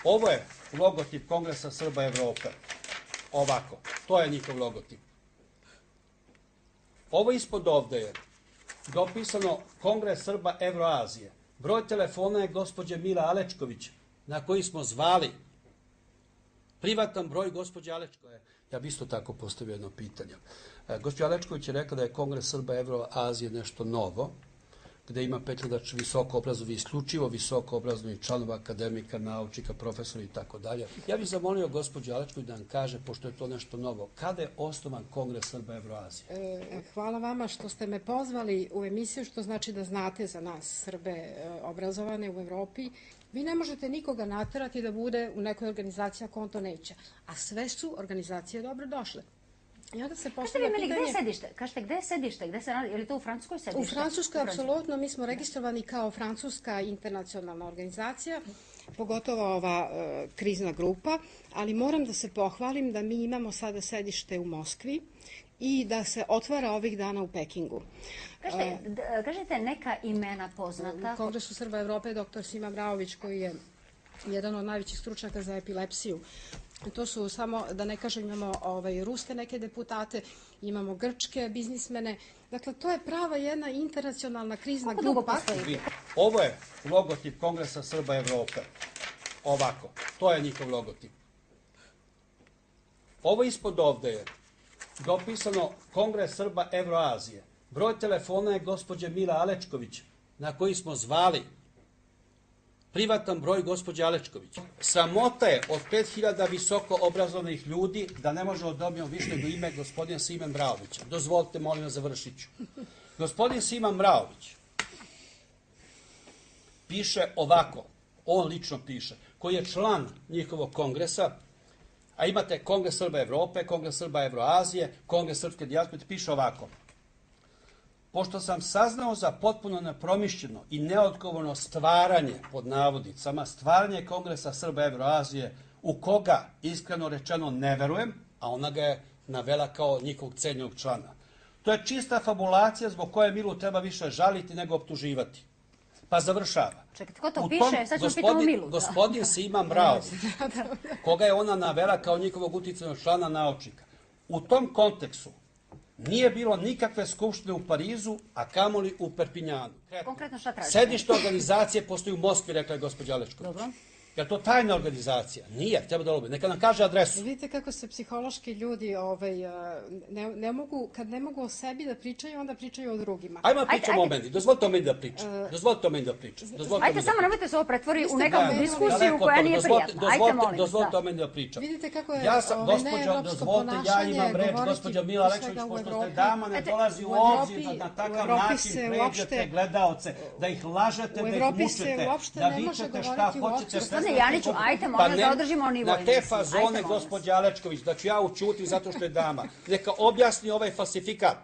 Ovo je logotip Kongresa Srba Evrope. Ovako. To je njihov logotip. Ovo ispod ovde je dopisano Kongres Srba Evroazije. Broj telefona je gospođe Mila Alečković, na koji smo zvali. Privatan broj gospođe Alečković. Ja bi isto tako postavio jedno pitanje. Gospođa Alečković je rekla da je Kongres Srba Evroazije nešto novo, gde ima prekladač visoko obrazovnih, isključivo visoko obrazovnih članova, akademika, naučnika, profesora i tako dalje. Ja bih zamolio gospođu Alečković da nam kaže, pošto je to nešto novo, kada je osnovan Kongres Srba Evroazije? Hvala vama što ste me pozvali u emisiju, što znači da znate za nas Srbe obrazovane u Evropi. Vi ne možete nikoga naterati da bude u nekoj organizaciji ako on to neće. A sve su organizacije dobro došle. I onda se postavlja pitanje... Gde je sedište? Kažete, gde je sedište? Gde se radi? Je li to u Francuskoj sedište? U Francuskoj, apsolutno. Mi smo registrovani kao francuska internacionalna organizacija, pogotovo ova krizna grupa, ali moram da se pohvalim da mi imamo sada sedište u Moskvi i da se otvara ovih dana u Pekingu. Kažete neka imena poznata? U Kongresu Srba Evrope dr. Sima Mraović, koji je jedan od najvećih stručnjaka za epilepsiju. To su samo, da ne kažem, imamo ruske neke deputate, imamo grčke biznismene. Dakle, to je prava jedna internacionalna krizna grupa. Ovo je logotip Kongresa Srba Evrope. Ovako. To je njihov logotip. Ovo ispod ovde je dopisano Kongres Srba Evroazije. Broj telefona je gospođe Mila Alečković, na koji smo zvali. Privatan broj gospođe Alečković. Sramota je od 5000 visoko obrazovnih ljudi da ne možemo dobijemo više nego ime gospodina Sime Mraovića. Dozvolite, molim vas, završit ću. Gospodin Sima Mraović piše ovako, on lično piše, koji je član njihovog kongresa, a imate Kongres Srba Evrope, Kongres Srba Evroazije, Kongres Srpske dijaspore, piše ovako. Pošto sam saznao za potpuno nepromišljeno i neodgovorno stvaranje, pod navodnicama, stvaranje Kongresa Srba Evroazije, u koga, iskreno rečeno, ne verujem, a ona ga je navela kao njihovog cenjenog člana. To je čista fabulacija zbog koje Milu treba više žaliti nego optuživati. Pa završava. Čekajte, ko to piše? Sad ćemo pitamo Milu. Gospodin Sima Mraović, koga je ona navela kao njihovog uticajnog člana naučnika. U tom kontekstu nije bilo nikakve skupštine u Parizu, a kamoli u Perpinjanu. Konkretno šta tražite? Sedište organizacije postoji u Moskvi, rekla je gospođa Alečković. Dobro. Je li to tajna organizacija? Nije, treba da lobi. Neka nam kaže adresu. Vidite kako se psihološki ljudi ne mogu, kad ne mogu o sebi da pričaju, onda pričaju o drugima. Ajmo pričamo o meni. Dozvolite o meni da pričam. Dozvolite o meni da pričam. Ajde, samo nemojte se ovo pretvori u nekakvu diskusiju koja nije prijatna. Ajde, molim. Dozvolite o meni da pričam. Vidite kako je Gospođo, dozvolite, ja imam reč, gospođa Mila Alečković, pošto ste dama, ne dolazi u obzir da na takav način pređete gledaoce, da ih lažete, da ih mučete, da vičete šta hoćete. Gospodine Janiću, ajte, molim da održimo nivo. Na te fazone, gospođa Alečković, da ću ja učutim zato što je dama. Neka objasni ovaj falsifikat.